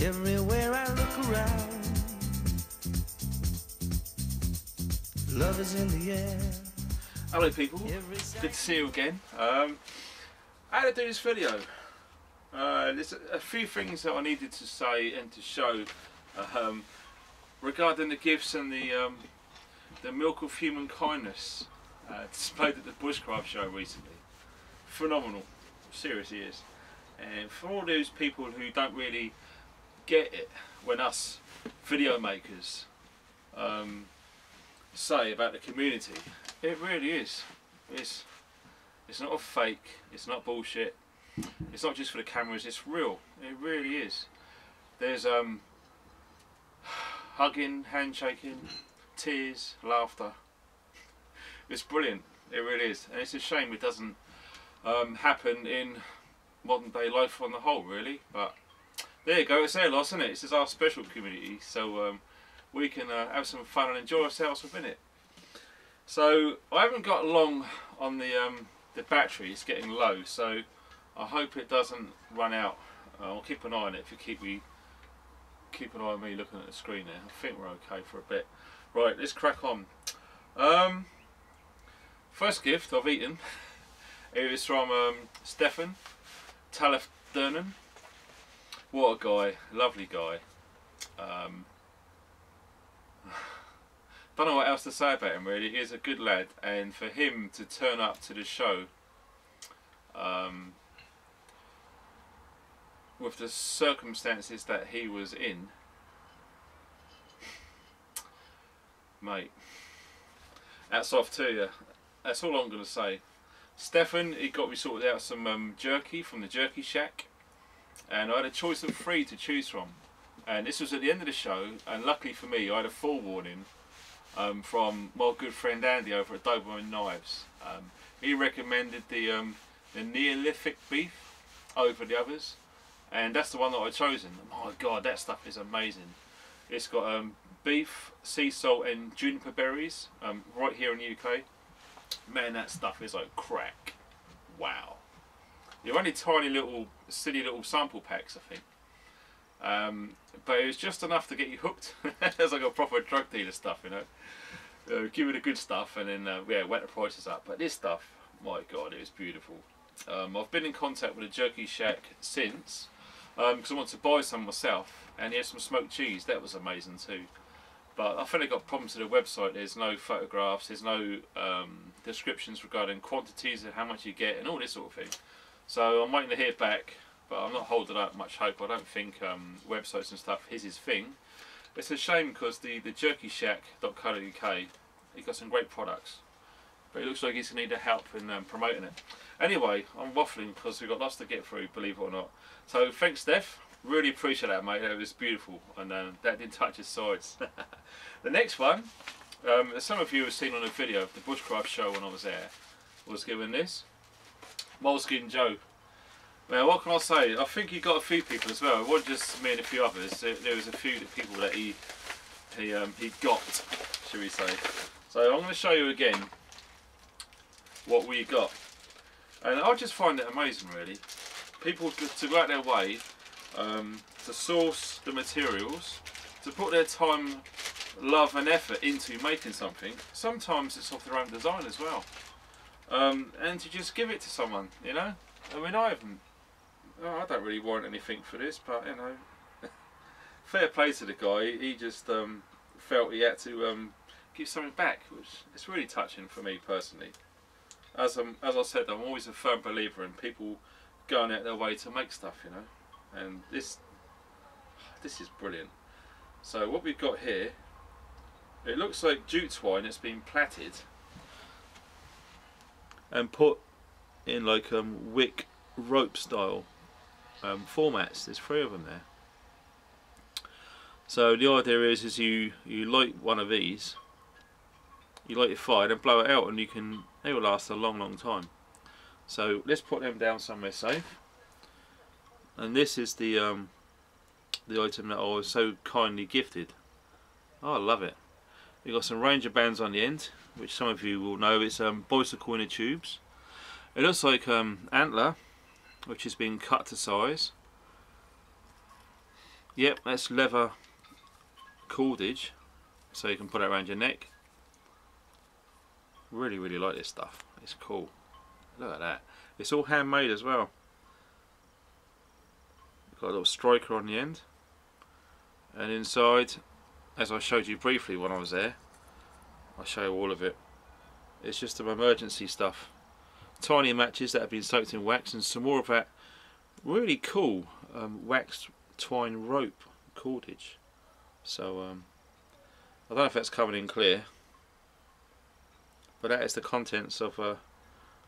Everywhere I look around, love is in the air. Hello people, good to see you again. How to do this video? There's a few things that I needed to say and to show regarding the gifts and the milk of human kindness displayed at the Bushcraft Show recently. Phenomenal, seriously is. And for all those people who don't really get it when us video makers say about the community, it really is. It's not a fake, it's not bullshit, it's not just for the cameras, it's real. It really is. There's hugging, handshaking, tears, laughter. It's brilliant, it really is. And it's a shame it doesn't happen in modern day life on the whole, really. But there you go, it's their loss, isn't it? This is our special community, so we can have some fun and enjoy ourselves within it. So I haven't got long on the battery, it's getting low, so I hope it doesn't run out. I'll keep an eye on it if you keep an eye on me looking at the screen there. I think we're okay for a bit. Right, let's crack on. First gift I've eaten. It was from Stefan Durnan. What a guy, lovely guy. Don't know what else to say about him really. He is a good lad, and for him to turn up to the show with the circumstances that he was in, mate, hats off to you. That's all I'm going to say. Stefan, he got me sorted out some jerky from the Jerky Shack, and I had a choice of 3 to choose from, and this was at the end of the show, and luckily for me I had a forewarning from my good friend Andy over at Doberman knives. He recommended the Neolithic beef over the others, and that's the one that I've chosen. Oh my god, that stuff is amazing. It's got beef, sea salt and juniper berries right here in the UK. Man, that stuff is like crack. Wow. They're only tiny little, silly little sample packs, I think. But it was just enough to get you hooked. It's like a proper drug dealer stuff, you know. Give it the good stuff and then yeah, wet the prices up. But this stuff, my god, it was beautiful. I've been in contact with the Jerky Shack since, because I want to buy some myself, and here's some smoked cheese. That was amazing too. But I think they've got problems with their website. There's no photographs, there's no descriptions regarding quantities of how much you get and all this sort of thing. So I'm waiting to hear back, but I'm not holding out much hope. I don't think websites and stuff is his thing. It's a shame because the jerkyshack.co.uk, he got some great products, but it looks like he's going to need help in promoting it. Anyway, I'm waffling because we've got lots to get through, believe it or not. So thanks, Steph. Really appreciate that, mate. That was beautiful, and that didn't touch his sides. The next one, as some of you have seen on a video of the Bushcraft Show when I was there, was given this Moleskin Joe. Now, what can I say? I think he got a few people as well. It wasn't just me and a few others. There was a few people that he got, shall we say. So I'm going to show you again what we got, and I just find it amazing, really. People to go out their way to source the materials, to put their time, love and effort into making something. Sometimes it's off their own design as well, and to just give it to someone, you know. I mean, I don't really want anything for this, but you know, fair play to the guy. He just felt he had to give something back, which is really touching for me personally. As I said, I'm always a firm believer in people going out their way to make stuff, you know. And this is brilliant. So what we've got here, it looks like jute twine that's been plaited and put in like wick rope style formats. There's 3 of them there. So the idea is you light one of these, you light your fire and blow it out, and they will last a long time. So let's put them down somewhere safe. And this is the item that I was so kindly gifted. Oh, I love it. We've got some Ranger bands on the end, which some of you will know. It's bicycle inner tubes. It looks like antler, which has been cut to size. Yep, that's leather cordage, so you can put it around your neck. Really, really like this stuff. It's cool. Look at that. It's all handmade as well. Got a little striker on the end, and inside, as I showed you briefly when I was there, I'll show you all of it. It's just some emergency stuff. Tiny matches that have been soaked in wax, and some more of that really cool waxed twine rope cordage. So I don't know if that's coming in clear, but that is the contents of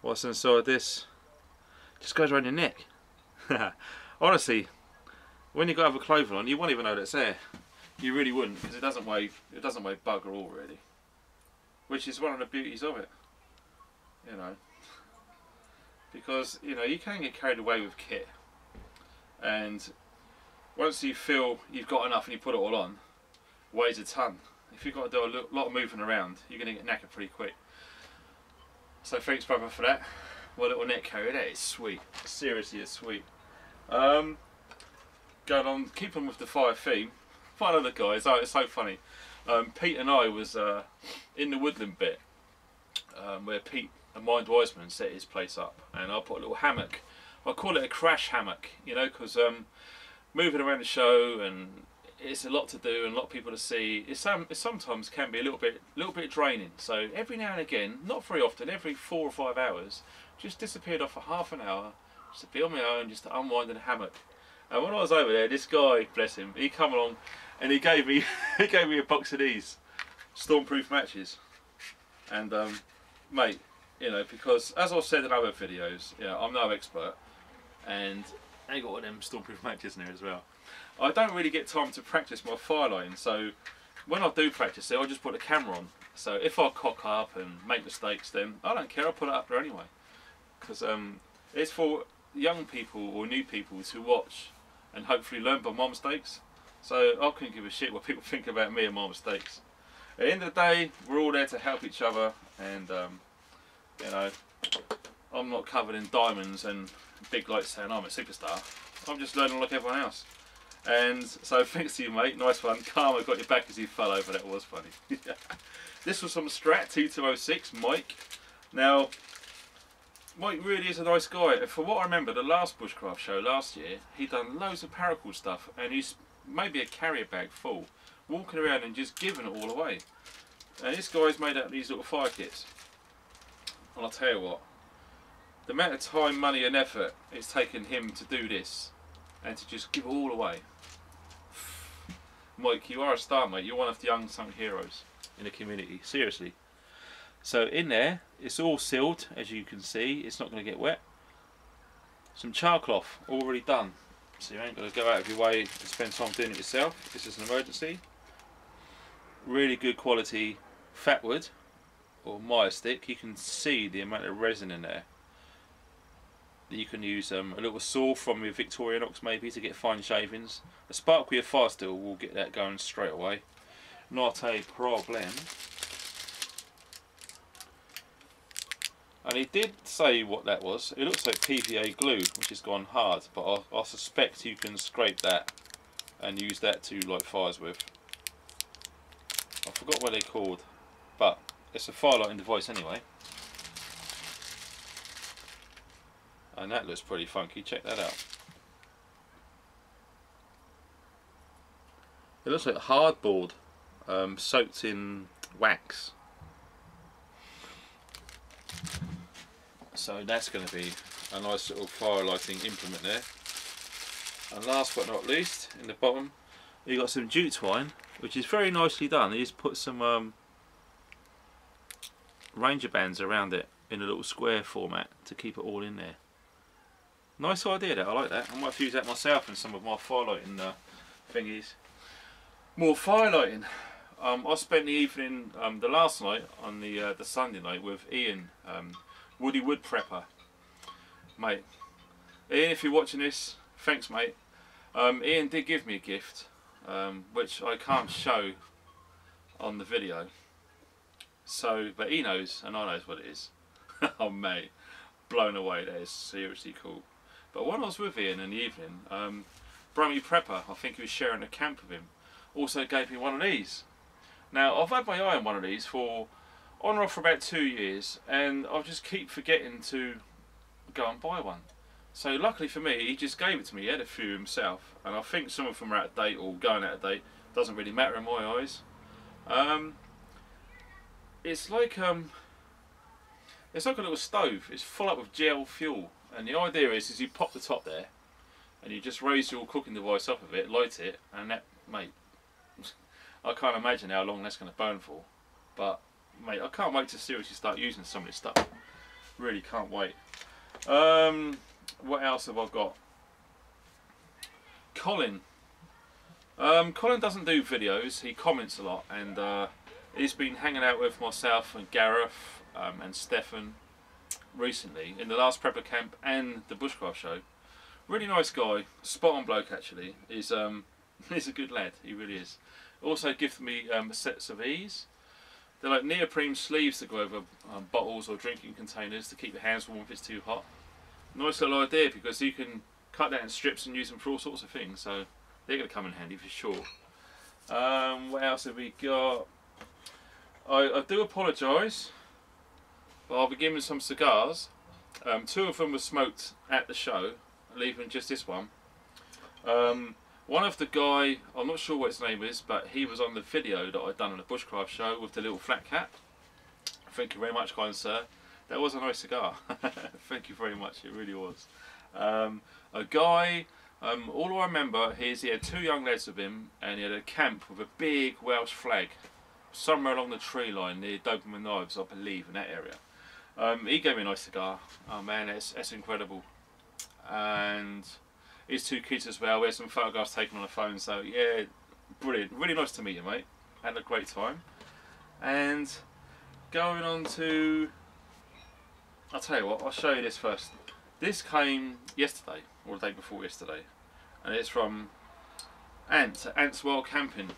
what's inside this. Just goes around your neck. Honestly, when you've got other clothing on, you won't even know that's there. You really wouldn't, because it doesn't weigh bugger all really. Which is one of the beauties of it, you know. Because you can get carried away with kit, and once you feel you've got enough and you put it all on, it weighs a ton. If you've got to do a lot of moving around, you're going to get knackered pretty quick. So thanks brother for that. My little neck carrier, that is sweet. Seriously, it's sweet. Going on, keeping with the fire theme. One of the guys, oh, it's so funny. Pete and I was in the woodland bit where Pete and Mind Wiseman set his place up, and I put a little hammock. I call it a crash hammock, because moving around the show, and it's a lot to do and a lot of people to see. It sometimes can be a little bit draining. So every now and again, not very often, every 4 or 5 hours, just disappeared off for half an hour, just to be on my own, just to unwind in a hammock. And when I was over there, this guy, bless him, he come along and he gave me a box of these stormproof matches. And mate, because as I've said in other videos, I'm no expert, and I got one of them stormproof matches in there as well. I don't really get time to practice my firelighting, so when I do practice it, I just put the camera on. So if I cock up and make mistakes, then I don't care, I'll put it up there anyway. Because it's for young people or new people to watch and hopefully learn by my mistakes. So I couldn't give a shit what people think about me and my mistakes. At the end of the day, we're all there to help each other, and I'm not covered in diamonds and big lights saying I'm a superstar. I'm just learning like everyone else. And so thanks to you, mate. Nice one. Karma got your back as you fell over. That was funny. This was from Strat 2206, Mike. Now, Mike really is a nice guy. And for what I remember, the last Bushcraft show last year, he'd done loads of paracord stuff, and he's maybe a carrier bag full, walking around and just giving it all away. And this guy's made up these little fire kits. And I'll tell you what, the amount of time, money and effort it's taken him to do this, and to just give it all away. Mike, you are a star, mate. You're one of the unsung heroes in the community. Seriously. So in there, it's all sealed, as you can see. It's not going to get wet. Some char cloth already done, so you ain't got to go out of your way to spend time doing it yourself. This is an emergency. Really good quality fat wood or Maya stick. You can see the amount of resin in there. You can use a little saw from your Victorinox maybe to get fine shavings. A spark with your fire steel will get that going straight away. Not a problem. And he did say what that was. It looks like PVA glue, which has gone hard, but I suspect you can scrape that and use that to light fires with. I forgot what they're called, but it's a fire lighting device anyway. And that looks pretty funky, check that out. It looks like hardboard soaked in wax. So that's going to be a nice little fire lighting implement there. And last but not least, in the bottom, you got some jute twine, which is very nicely done. You just put some ranger bands around it in a little square format to keep it all in there. Nice idea that, I like that. I might use that myself in some of my firelighting thingies. More firelighting. I spent the evening, the last night, on the Sunday night with Ian, Woody Wood Prepper. Mate, Ian, if you're watching this, thanks mate. Ian did give me a gift, which I can't show on the video. So, but he knows, and I knows what it is. Oh mate, blown away, that is seriously cool. But when I was with Ian in the evening, Brummy Prepper, I think he was sharing a camp with him, also gave me one of these. Now I've had my eye on one of these for on and off for about 2 years, and I just keep forgetting to go and buy one. So luckily for me, he just gave it to me. He had a few himself, and I think some of them are out of date or going out of date. Doesn't really matter in my eyes. It's like a little stove. It's full up with gel fuel, and the idea is you pop the top there, and you just raise your cooking device up a bit, light it, and that, mate, I can't imagine how long that's going to burn for. But mate, I can't wait to seriously start using some of this stuff. Really can't wait. What else have I got? Colin. Colin doesn't do videos, he comments a lot, and he's been hanging out with myself and Gareth and Stefan recently in the last prepper camp and the Bushcraft Show. Really nice guy, spot on bloke actually. He's a good lad, he really is. Also gifted me sets of these. They're like neoprene sleeves to go over bottles or drinking containers to keep your hands warm if it's too hot. Nice little idea, because you can cut that in strips and use them for all sorts of things, so they're going to come in handy for sure. What else have we got? I do apologise, but I'll be giving some cigars. 2 of them were smoked at the show, leaving just this one. One of the guy, I'm not sure what his name is, but he was on the video that I'd done on the Bushcraft Show with the little flat cap. Thank you very much, kind sir. That was a nice cigar. Thank you very much, it really was. A guy, all I remember is he had 2 young lads with him, and he had a camp with a big Welsh flag somewhere along the tree line near Doberman Knives, I believe, in that area. He gave me a nice cigar. Oh man, that's incredible. And his 2 kids as well. We had some photographs taken on the phone, so yeah, brilliant. Really nice to meet you, mate. Had a great time. And going on to, I'll tell you what, I'll show you this first. This came yesterday, or the day before yesterday, and it's from Ant's Wild Camping.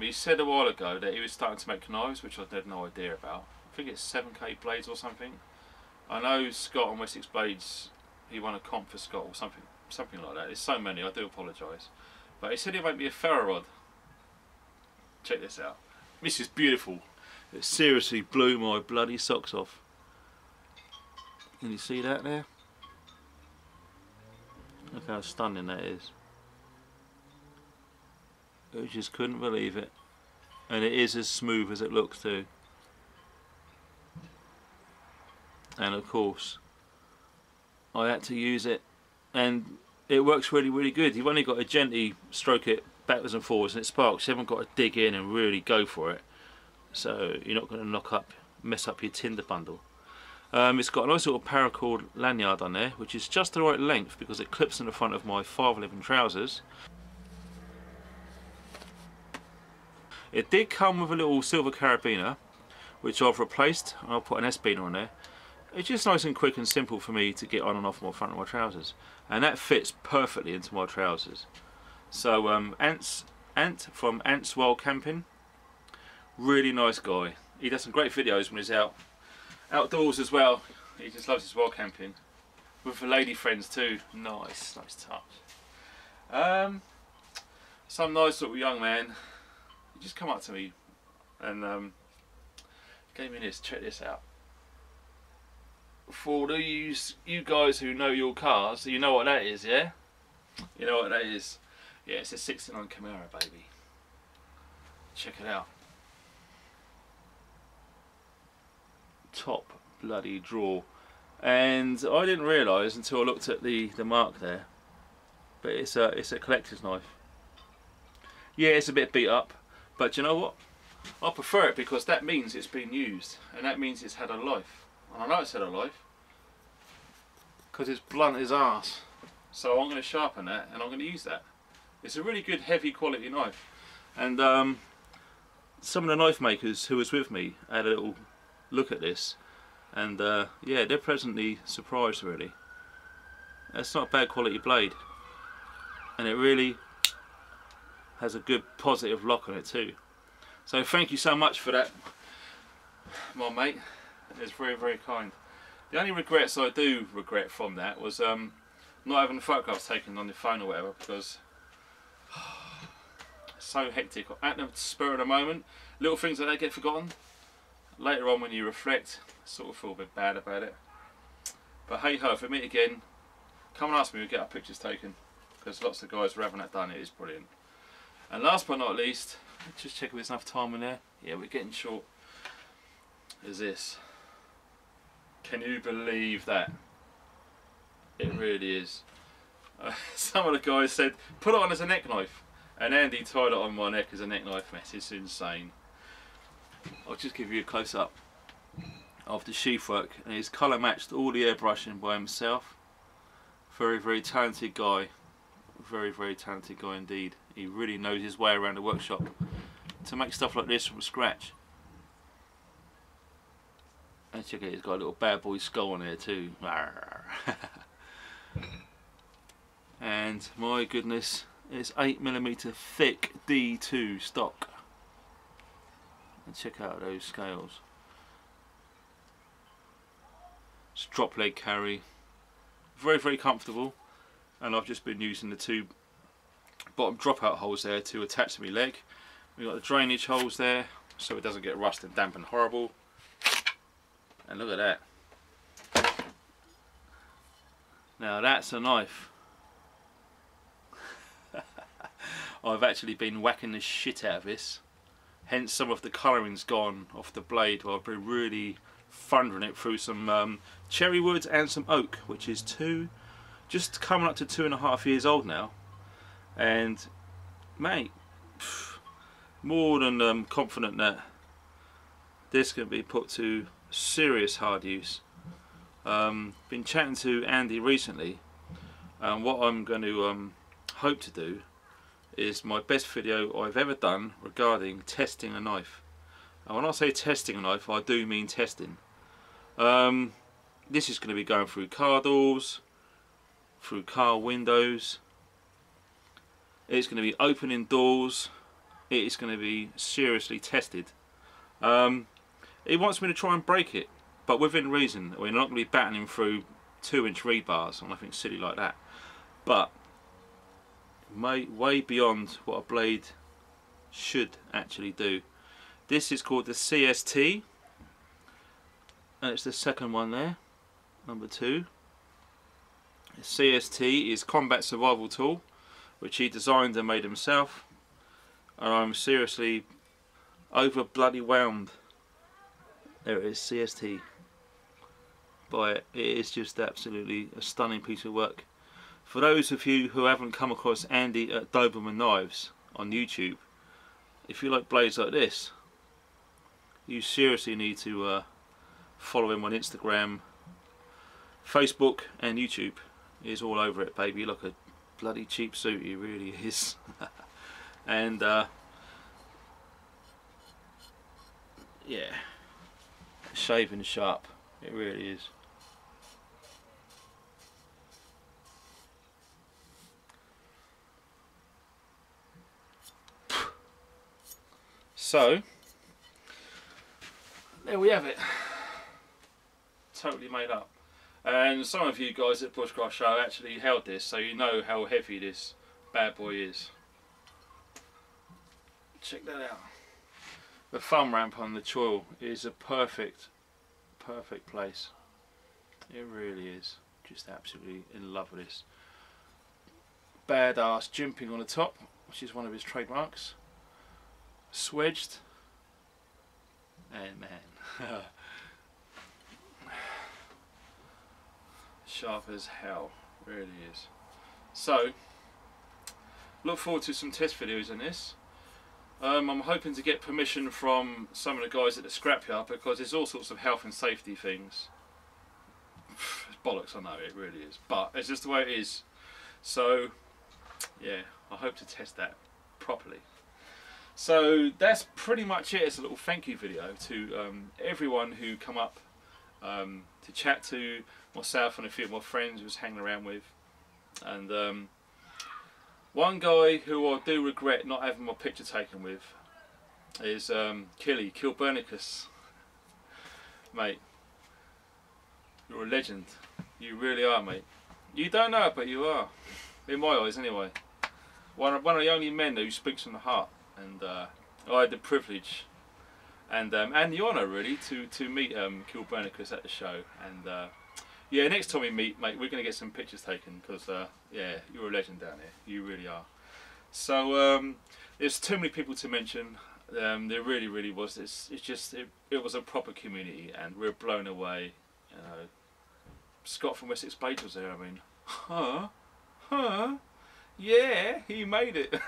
He said a while ago that he was starting to make knives, which I had no idea about. I think it's 7K blades or something. I know Scott on Wessex Blades, he won a comp for Scott or something like that. There's so many, I do apologise. But he said he'd make me a ferro rod. Check this out. This is beautiful. It seriously blew my bloody socks off. Can you see that there? Look how stunning that is. I just couldn't believe it. And it is as smooth as it looks too. And of course, I had to use it, and it works really, really good. You've only got to gently stroke it backwards and forwards and it sparks. You haven't got to dig in and really go for it. So you're not going to mess up your tinder bundle. It's got a nice little paracord lanyard on there, which is just the right length because it clips in the front of my 511 trousers. It did come with a little silver carabiner, which I've replaced. I'll put an S-beaner on there. It's just nice and quick and simple for me to get on and off my front of my trousers, and that fits perfectly into my trousers. So Ant from Ant's Wild Camping, really nice guy. He does some great videos when he's outdoors as well. He just loves his wild camping with the lady friends too. Nice touch. Some nice little young man, he just come up to me and gave me this. Check this out. For you guys who know your cars, you know what that is, yeah? You know what that is? Yeah, it's a 69 Camaro, baby. Check it out. Top bloody drawer. And I didn't realise until I looked at the mark there, but it's a collector's knife. Yeah, it's a bit beat up, but you know what? I prefer it because that means it's been used, and that means it's had a life. And I know it's had a life because it's blunt as arse. So I'm going to sharpen that and I'm going to use that. It's a really good heavy quality knife. And some of the knife makers who was with me had a little look at this, and yeah, they're pleasantly surprised really. It's not a bad quality blade, and it really has a good positive lock on it too. So thank you so much for that, my mate. It's very, very kind. The only regrets I do regret from that was not having photographs taken on the phone or whatever because it's so hectic. At the spur of the moment, little things like that get forgotten. Later on when you reflect, I sort of feel a bit bad about it. But hey ho, if we meet again, come and ask me, we'll get our pictures taken. Because lots of guys are having that done, it is brilliant. And last but not least, just check if there's enough time in there. Yeah, we're getting short. Is this. Can you believe that? It really is. Some of the guys said, put it on as a neck knife. And Andy tied it on my neck as a neck knife mess. It's insane. I'll just give you a close up of the sheath work. And he's colour matched all the airbrushing by himself. Very, very talented guy. Very, very talented guy indeed. He really knows his way around the workshop to make stuff like this from scratch. And check it, he's got a little bad boy skull on there too. And my goodness, it's 8mm thick D2 stock. And check out those scales. It's drop leg carry. Very, very comfortable. And I've just been using the two bottom dropout holes there to attach to my leg. We've got the drainage holes there so it doesn't get rust and damp and horrible. And look at that. Now that's a knife. I've actually been whacking the shit out of this. Hence some of the colouring's gone off the blade while I've been really thundering it through some cherry wood and some oak, which is just coming up to 2.5 years old now. And mate, more than confident that this can be put to serious hard use. Been chatting to Andy recently, and what I'm going to hope to do is my best video I've ever done regarding testing a knife. And when I say testing a knife, I do mean testing. This is going to be going through car doors, through car windows. It's going to be opening doors. It is going to be seriously tested. He wants me to try and break it, but within reason. We're not going to be battering through 2-inch rebars or nothing silly like that. But way beyond what a blade should actually do. This is called the CST, and it's the second one there, number 2. The CST is Combat Survival Tool, which he designed and made himself, and I'm seriously over bloody whelmed. There it is, CST. By it. It is just absolutely a stunning piece of work. For those of you who haven't come across Andy at Doberman Knives on YouTube, if you like blades like this, you seriously need to follow him on Instagram, Facebook and YouTube. He's all over it, baby. Like a bloody cheap suit, he really is. And yeah, shaving sharp, it really is. So there we have it, totally made up. And some of you guys at Bushcraft Show actually held this, so you know how heavy this bad boy is. Check that out. The thumb ramp on the choil is a perfect place. It really is. Just absolutely in love with this. Badass jimping on the top, which is one of his trademarks. Swedged. And man, sharp as hell, really is. So, look forward to some test videos on this. I'm hoping to get permission from some of the guys at the scrapyard, because there's all sorts of health and safety things. It's bollocks, I know, it really is, but it's just the way it is. So yeah, I hope to test that properly. So that's pretty much it. It's a little thank you video to everyone who come up to chat to myself and a few of my friends who was hanging around with. And one guy who I do regret not having my picture taken with is Kilburnicus. Mate, you're a legend. You really are, mate. You don't know it, but you are. In my eyes, anyway. One of the only men who speaks from the heart. And I had the privilege and the honour, really, to meet Kilbernicus at the show. And yeah, next time we meet, mate, we're going to get some pictures taken because, yeah, you're a legend down here. You really are. So there's too many people to mention. There really, really was. It was a proper community, and we're blown away. You know, Scott from Wessex Blades was there. I mean, yeah, he made it.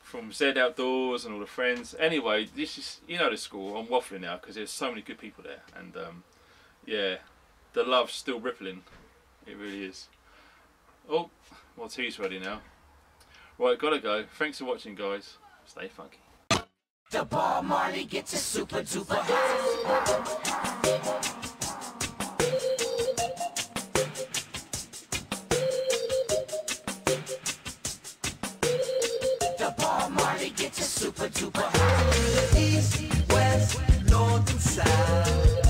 From Z Outdoors and all the friends. Anyway, this is, you know the score. I'm waffling now because there's so many good people there, and yeah, the love's still rippling. It really is. Oh, my tea's ready now. Right, gotta go. Thanks for watching, guys. Stay funky. The Bob Marley gets a super duper high. The Bob Marley gets a super duper high. East, west, north and south.